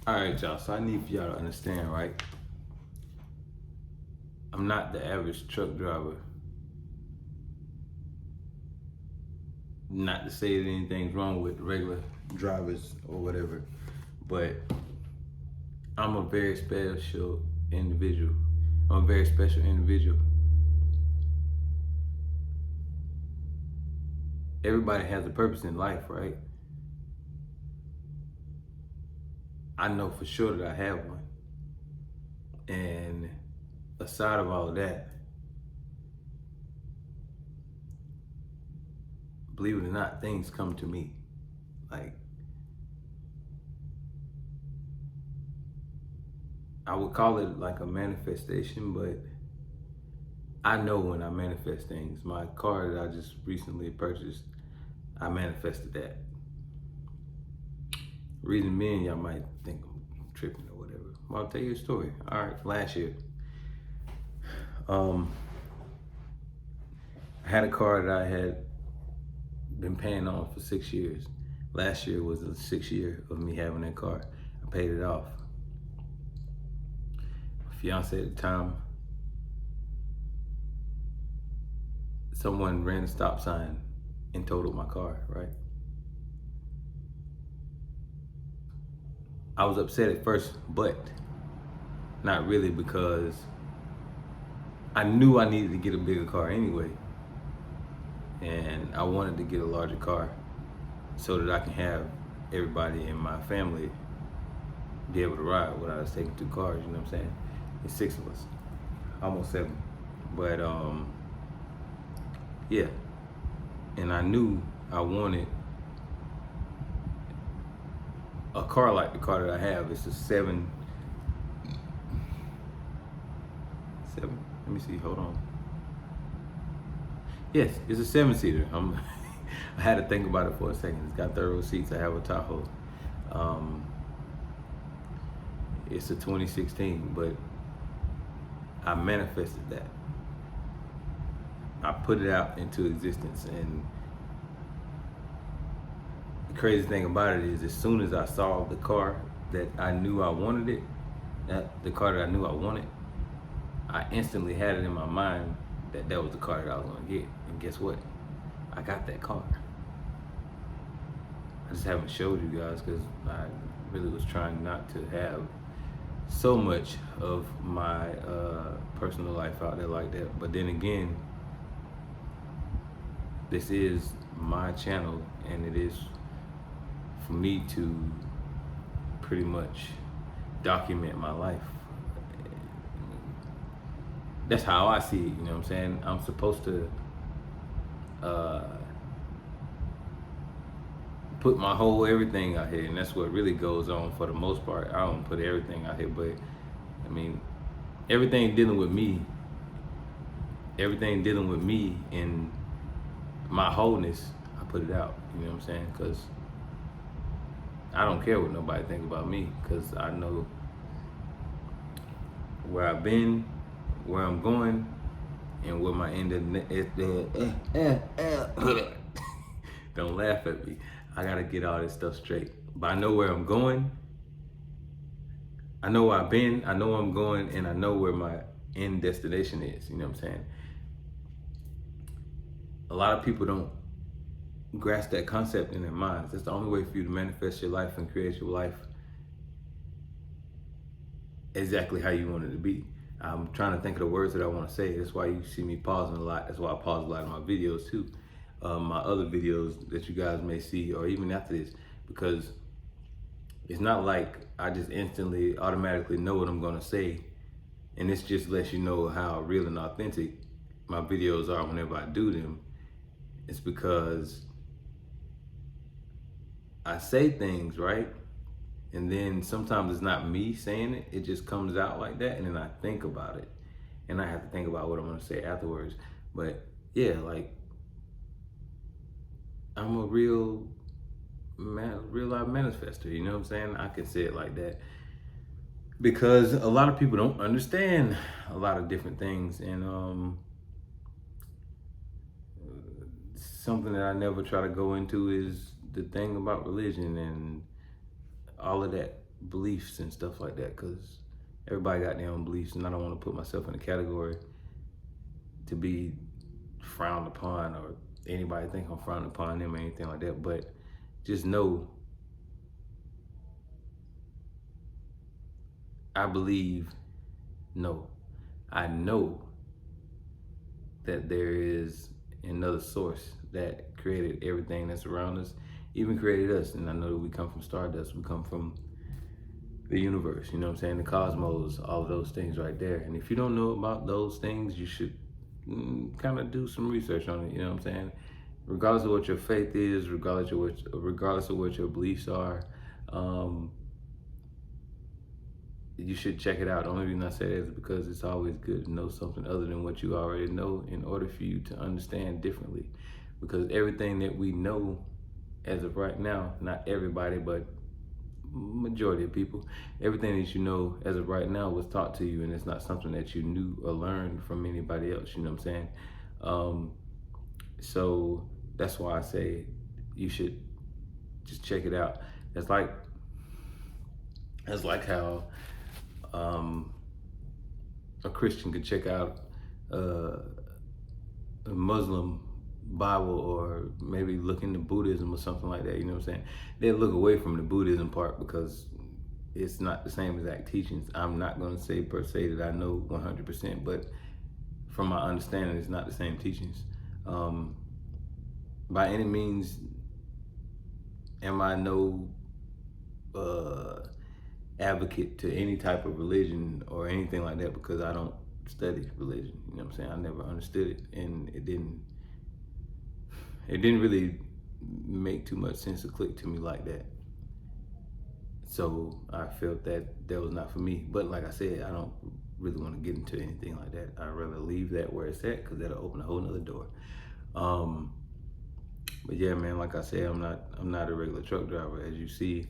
All right, y'all. So I need for y'all to understand, right? I'm not the average truck driver. Not to say that anything's wrong with regular drivers or whatever, but I'm a very special individual. I'm a very special individual. Everybody has a purpose in life, right? I know for sure that I have one. And aside of all of that, believe it or not, things come to me. Like, I would call it like a manifestation, but I know when I manifest things. My car that I just recently purchased, I manifested that. Reason being, y'all might think I'm tripping or whatever. Well, I'll tell you a story. All right, last year, um, I had a car that I had been paying on for 6 years. Last year was the 6th year of me having that car. I paid it off. My fiance at the time, someone ran a stop sign and totaled my car, right? I was upset at first, but not really, because I knew I needed to get a bigger car anyway. And I wanted to get a larger car so that I can have everybody in my family be able to ride without us taking two cars, you know what I'm saying? It's six of us, almost seven. But yeah, and I knew I wanted a car like the car that I have. It's a seven. Let me see. Hold on. Yes, it's a 7-seater. I had to think about it for a second. It's got third row seats. I have a Tahoe. Um, it's a 2016, but I manifested that. I put it out into existence, and the crazy thing about it is, as soon as I saw the car that I knew I wanted it, the car that I knew I wanted, I instantly had it in my mind that that was the car that I was gonna get. And guess what? I got that car. I just haven't showed you guys because I really was trying not to have so much of my personal life out there like that. But then again, this is my channel, and it is for me to pretty much document my life. That's how I see it, you know what I'm saying? I'm supposed to uh, put my whole everything out here, and that's what really goes on for the most part. I don't put everything out here, but I mean, everything dealing with me, and my wholeness, I put it out, you know what I'm saying? Because I don't care what nobody think about me, because I know where I've been, where I'm going, and where my end of don't laugh at me. I gotta get all this stuff straight. But I know where I'm going. I know where I've been. I know where I'm going, and I know where my end destination is. You know what I'm saying? A lot of people don't grasp that concept in their minds. That's the only way for you to manifest your life and create your life exactly how you want it to be. I'm trying to think of the words that I want to say. That's why you see me pausing a lot. That's why I pause a lot in my videos too. My other videos that you guys may see, or even after this, because it's not like I just instantly, automatically know what I'm gonna say, and this just lets you know how real and authentic my videos are whenever I do them. It's because I say things, right? And then sometimes it's not me saying it, it just comes out like that, and then I think about it. And I have to think about what I'm gonna say afterwards. But yeah, like, I'm a real life manifester, you know what I'm saying? I can say it like that. Because a lot of people don't understand a lot of different things, and something that I never try to go into is the thing about religion and all of that. beliefs and stuff like that, because everybody got their own beliefs, and I don't want to put myself in a category to be frowned upon, or anybody think I'm frowning upon them or anything like that. But just know, I believe, no, I know that there is another source that created everything that's around us, even created us. And I know that we come from stardust, we come from the universe, you know what I'm saying, the cosmos, all of those things right there. And if you don't know about those things, you should kind of do some research on it, you know what I'm saying? Regardless of what your faith is, regardless of what your beliefs are, you should check it out. The only reason I say that is because it's always good to know something other than what you already know in order for you to understand differently. Because everything that we know as of right now, not everybody, but majority of people, everything that you know as of right now was taught to you, and it's not something that you knew or learned from anybody else, you know what I'm saying? So that's why I say you should just check it out. It's like how a Christian could check out a Muslim Bible, or maybe look into Buddhism or something like that, you know what I'm saying? They look away from the Buddhism part because it's not the same exact teachings. I'm not going to say per se that I know 100%, but from my understanding, it's not the same teachings. By any means, am I no advocate to any type of religion or anything like that, because I don't study religion, you know what I'm saying? I never understood it, and it didn't really make too much sense to click to me like that. So I felt that was not for me. But like I said, I don't really want to get into anything like that. I'd rather leave that where it's at, because that'll open a whole nother door. But yeah, man, like I said, I'm not a regular truck driver. As you see,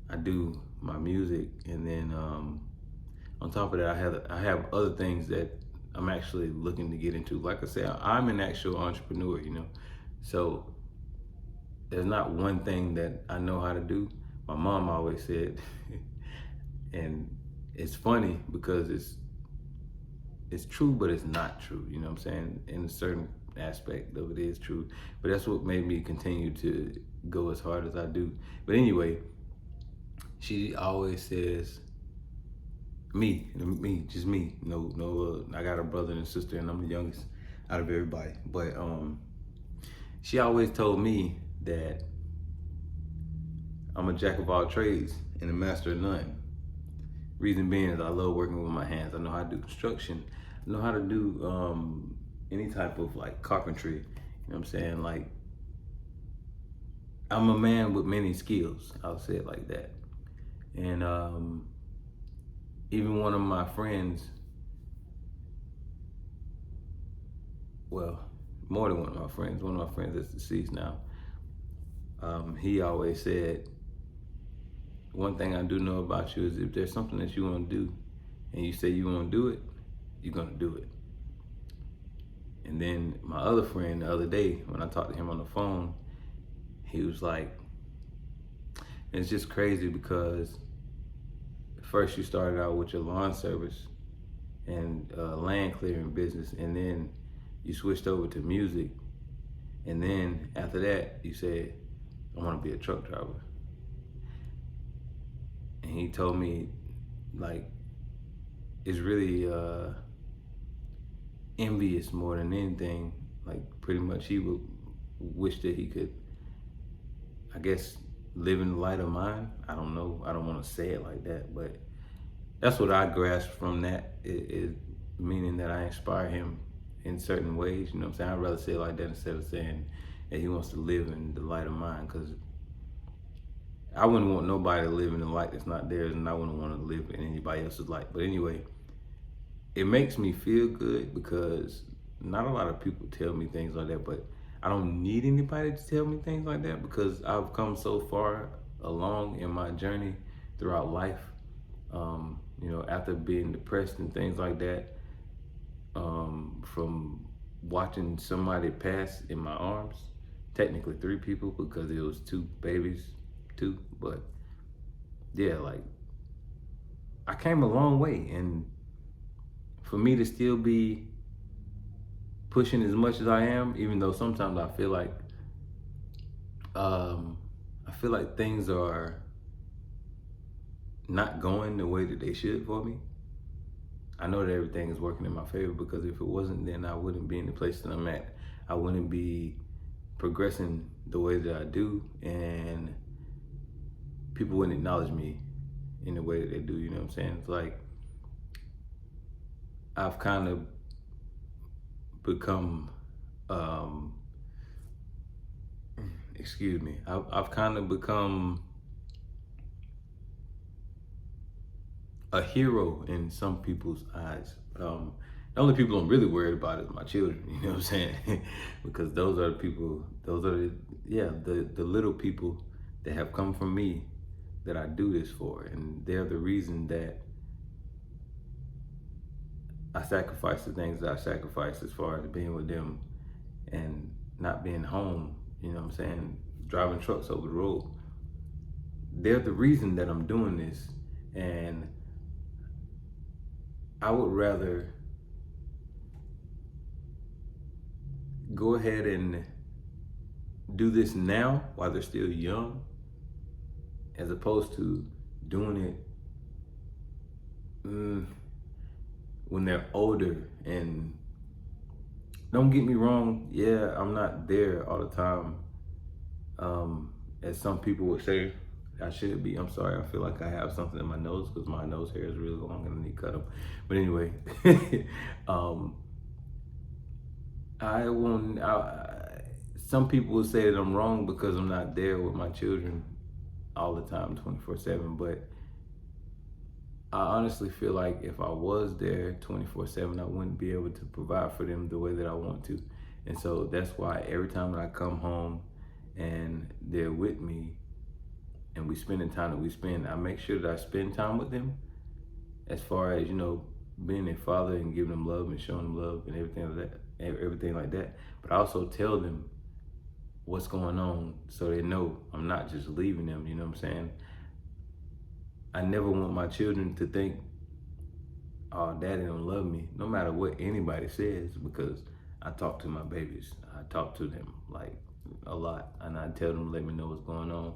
I do my music, and then on top of that, I have other things that I'm actually looking to get into. Like I said, I'm an actual entrepreneur, you know. So there's not one thing that I know how to do. My mom always said, and it's funny because it's true, but it's not true. You know what I'm saying? In a certain aspect of it is true, but that's what made me continue to go as hard as I do. But anyway, she always says, just me. No, I got a brother and a sister, and I'm the youngest out of everybody. But she always told me that I'm a jack of all trades and a master of none. Reason being is I love working with my hands. I know how to do construction. I know how to do any type of like carpentry. You know what I'm saying? Like, I'm a man with many skills. I'll say it like that. And even one of my friends, well, more than one of my friends that's deceased now, he always said, one thing I do know about you is if there's something that you want to do and you say you want to do it, you're going to do it. And then my other friend the other day, when I talked to him on the phone, he was like, and it's just crazy because first you started out with your lawn service and land clearing business, and then you switched over to music, and then after that you said, I want to be a truck driver. And he told me, like, it's really envious more than anything. Like, pretty much he would wish that he could, I guess, live in the light of mine. I don't know, I don't want to say it like that, but that's what I grasped from that, is meaning that I inspire him in certain ways, you know what I'm saying? I'd rather say it like that instead of saying that he wants to live in the light of mine, because I wouldn't want nobody to live in the light that's not theirs, and I wouldn't want to live in anybody else's light. But anyway, it makes me feel good because not a lot of people tell me things like that, but I don't need anybody to tell me things like that, because I've come so far along in my journey throughout life. You know, after being depressed and things like that, from watching somebody pass in my arms, technically 3 people because it was 2 babies, but yeah, like I came a long way, and for me to still be pushing as much as I am, even though sometimes um, I feel like things are not going the way that they should for me. I know that everything is working in my favor, because if it wasn't, then I wouldn't be in the place that I'm at. I wouldn't be progressing the way that I do, and people wouldn't acknowledge me in the way that they do. You know what I'm saying? It's like I've kind of become, um, excuse me, I've kind of become a hero in some people's eyes. The only people I'm really worried about is my children, you know what I'm saying? Because those are the people, the little people that have come from me that I do this for. And they're the reason that I sacrifice the things that I sacrifice as far as being with them and not being home, you know what I'm saying? Driving trucks over the road. They're the reason that I'm doing this. And I would rather go ahead and do this now while they're still young, as opposed to doing it when they're older. And don't get me wrong, yeah, I'm not there all the time, as some people would say I should be. I'm sorry, I feel like I have something in my nose because my nose hair is really long and I need to cut them. But anyway, some people will say that I'm wrong because I'm not there with my children all the time, 24/7. But I honestly feel like if I was there 24/7, I wouldn't be able to provide for them the way that I want to. And so that's why every time that I come home and they're with me and we spend the time that we spend, I make sure that I spend time with them, as far as, you know, being their father and giving them love and showing them love and everything like that. But I also tell them what's going on so they know I'm not just leaving them, you know what I'm saying? I never want my children to think, oh, daddy don't love me, no matter what anybody says, because I talk to my babies. I talk to them like a lot, and I tell them, let me know what's going on,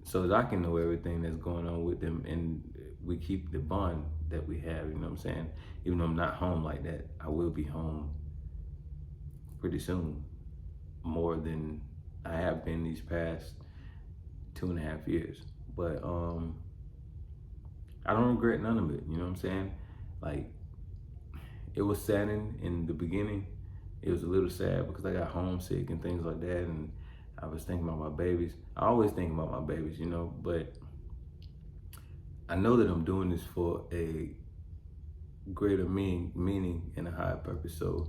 so that I can know everything that's going on with them, and we keep the bond that we have, you know what I'm saying? Even though I'm not home like that, I will be home pretty soon, more than I have been these past 2.5 years. But I don't regret none of it, you know what I'm saying? Like, it was saddening in the beginning. It was a little sad because I got homesick and things like that, and I was thinking about my babies. I always think about my babies, you know, but I know that I'm doing this for a greater meaning and a higher purpose. So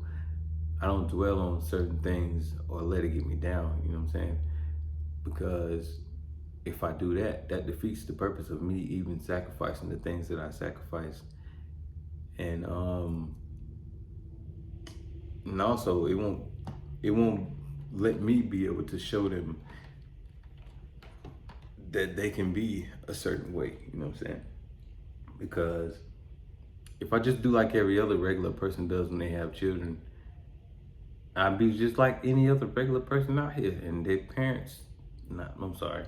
I don't dwell on certain things or let it get me down, you know what I'm saying? Because if I do that, that defeats the purpose of me even sacrificing the things that I sacrifice. And also it won't let me be able to show them that they can be a certain way, you know what I'm saying? Because if I just do like every other regular person does when they have children, I'd be just like any other regular person out here, and their parents, I'm sorry,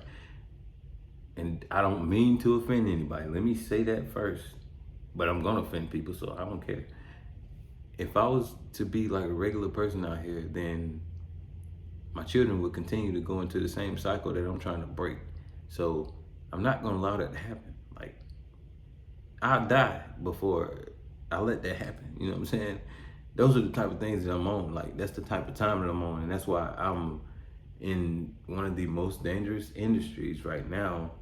and I don't mean to offend anybody, let me say that first, but I'm gonna offend people, so I don't care. If I was to be like a regular person out here, then my children would continue to go into the same cycle that I'm trying to break. So I'm not gonna allow that to happen. Like, I'll die before I let that happen, you know what I'm saying? Those are the type of things that I'm on. Like, that's the type of time that I'm on, and that's why I'm in one of the most dangerous industries right now,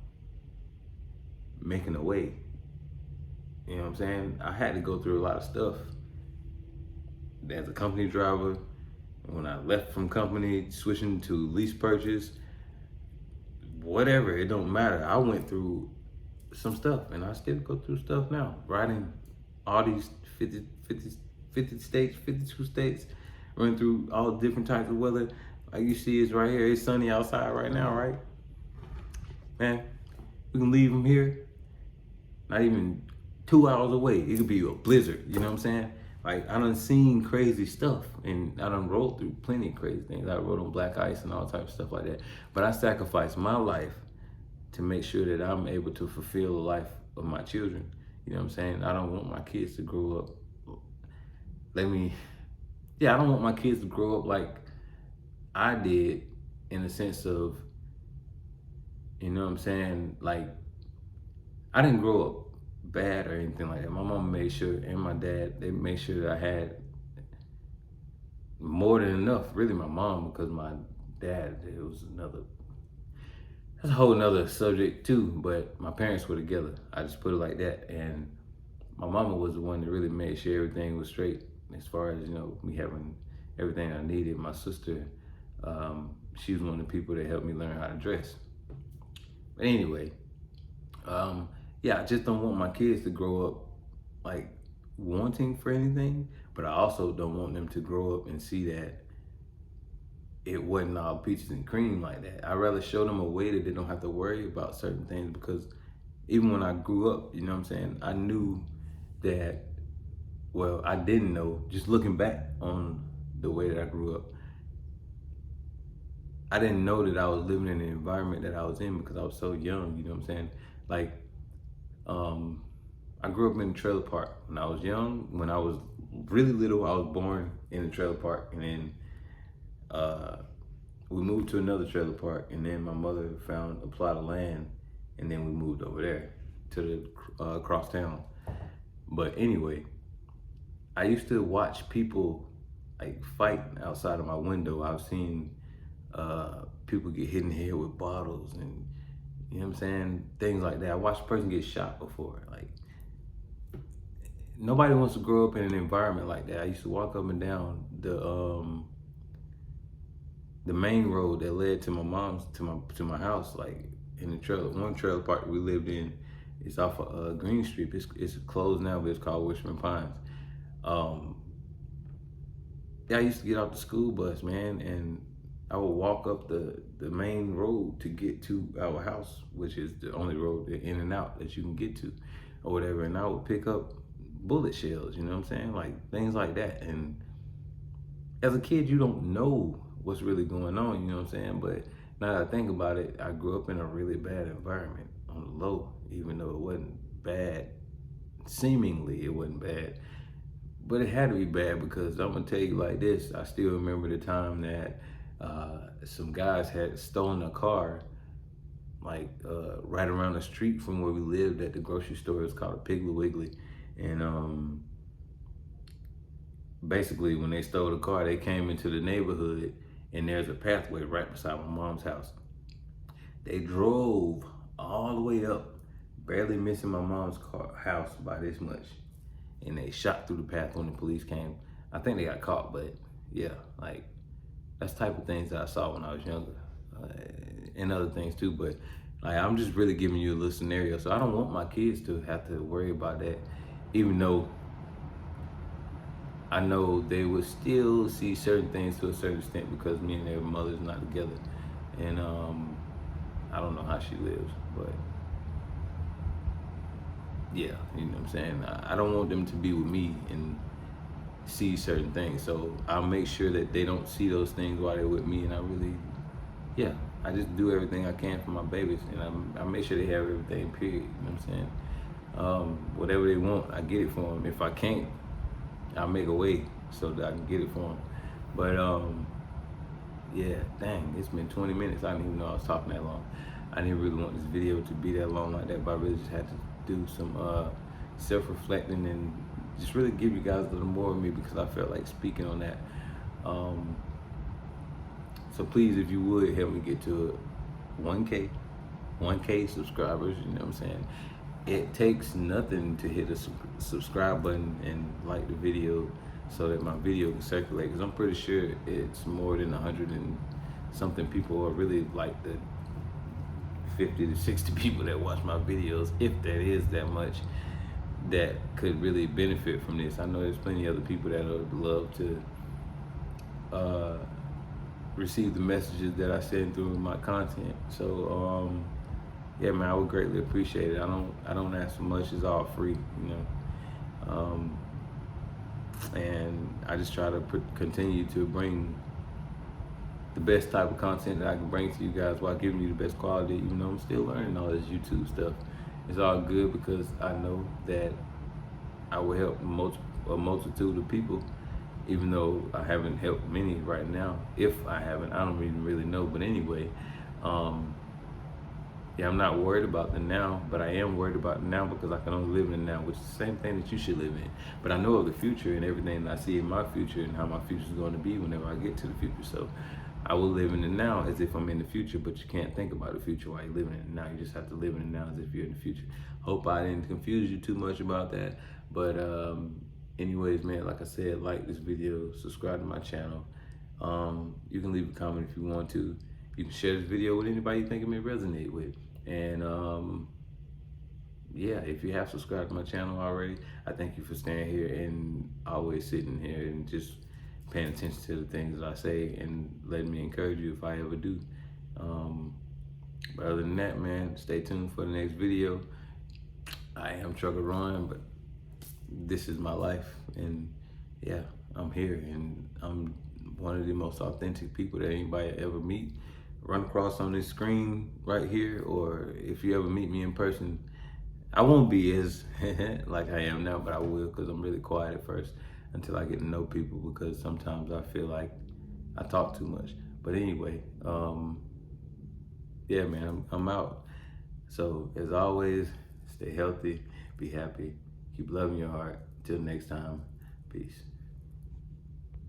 making a way. You know what I'm saying? I had to go through a lot of stuff as a company driver. When I left from company, switching to lease purchase, whatever, it don't matter. I went through some stuff, and I still go through stuff now. Riding all these 50 states, 52 states, running through all different types of weather. Like you see, it's right here. It's sunny outside right now, right? Man, We can leave them here, not even 2 hours away. It could be a blizzard, you know what I'm saying? Like, I done seen crazy stuff, and I done rode through plenty of crazy things. I rode on black ice and all types of stuff like that. But I sacrificed my life to make sure that I'm able to fulfill the life of my children. You know what I'm saying? I don't want my kids to grow up. I don't want my kids to grow up like I did, in the sense of, you know what I'm saying? Like, I didn't grow up bad or anything like that. My mom made sure, and my dad, they made sure that I had more than enough. Really, my mom, because my dad, that's a whole nother subject too. But my parents were together. I just put it like that. And my mama was the one that really made sure everything was straight, as far as, you know, me having everything I needed. My sister, she was one of the people that helped me learn how to dress. But anyway, I just don't want my kids to grow up like wanting for anything, but I also don't want them to grow up and see that it wasn't all peaches and cream like that. I'd rather show them a way that they don't have to worry about certain things, because even when I grew up, you know what I'm saying, I knew that, well, I didn't know, just looking back on the way that I grew up, I didn't know that I was living in the environment that I was in because I was so young, you know what I'm saying? Like, I grew up in a trailer park when I was young. When I was really little, I was born in a trailer park, and then we moved to another trailer park, and then my mother found a plot of land, and then we moved over there to the across town. But anyway, I used to watch people like fight outside of my window. I've seen people get hit in the head with bottles, and you know what I'm saying, things like that. I watched a person get shot before. Like, nobody wants to grow up in an environment like that. I used to walk up and down the main road that led to my mom's to my house, like in the trailer. One trailer park that we lived in is off of Green Street. It's closed now, but it's called Wishman Pines. I used to get off the school bus, man, and I would walk up the main road to get to our house, which is the only road in and out that you can get to, or whatever. And I would pick up bullet shells, you know what I'm saying? Like, things like that. And as a kid, you don't know what's really going on, you know what I'm saying? But now that I think about it, I grew up in a really bad environment on the low, even though it wasn't bad. Seemingly, it wasn't bad. But it had to be bad, because I'm gonna tell you like this, I still remember the time that some guys had stolen a car, like right around the street from where we lived at the grocery store. It's called a Piggly Wiggly. And basically, when they stole the car, they came into the neighborhood, and there's a pathway right beside my mom's house. They drove all the way up, barely missing my mom's house by this much. And they shot through the path when the police came. I think they got caught, but yeah, like, that's the type of things that I saw when I was younger, and other things too. But like, I'm just really giving you a little scenario. So I don't want my kids to have to worry about that, even though I know they would still see certain things to a certain extent, because me and their mother's not together. And I don't know how she lives, but yeah, you know what I'm saying? I don't want them to be with me and see certain things. So I'll make sure that they don't see those things while they're with me. And I just do everything I can for my babies. And I make sure they have everything, period. You know what I'm saying? Whatever they want, I get it for them. If I can't, I'll make a way so that I can get it for them. But yeah, dang, it's been 20 minutes. I didn't even know I was talking that long. I didn't really want this video to be that long like that, but I really just had to do some self-reflecting and just really give you guys a little more of me, because I felt like speaking on that. So please, if you would, help me get to 1K subscribers, you know what I'm saying? It takes nothing to hit a subscribe button and like the video so that my video can circulate, because I'm pretty sure it's more than 100 and something people, or really like the 50 to 60 people that watch my videos, if that is that much, that could really benefit from this. I know there's plenty of other people that would love to receive the messages that I send through my content. So yeah, man, I would greatly appreciate it. I don't ask for much. It's all free, you know. And I just try to continue to bring the best type of content that I can bring to you guys while giving you the best quality. Even though I'm still learning all this YouTube stuff, it's all good because I know that I will help a multitude of people, even though I haven't helped many right now. If I haven't, I don't even really know. But anyway, um, yeah, I'm not worried about the now, but I am worried about the now because I can only live in the now, which is the same thing that you should live in. But I know of the future and everything that I see in my future and how my future is going to be whenever I get to the future. So I will live in the now as if I'm in the future, but you can't think about the future while you're living in the now. You just have to live in the now as if you're in the future. Hope I didn't confuse you too much about that. But anyways, man, like I said, like this video, subscribe to my channel. You can leave a comment if you want to. You can share this video with anybody you think it may resonate with. And yeah, if you have subscribed to my channel already, I thank you for staying here and always sitting here and just paying attention to the things that I say and letting me encourage you if I ever do. But other than that, man, stay tuned for the next video. I am Trucker Ron, but this is my life, and yeah, I'm here, and I'm one of the most authentic people that anybody ever meet, run across on this screen right here, or if you ever meet me in person. I won't be as like I am now, but I will, because I'm really quiet at first until I get to know people, because sometimes I feel like I talk too much. But anyway, yeah, man, I'm out. So as always, stay healthy, be happy, keep loving your heart. Till next time, peace.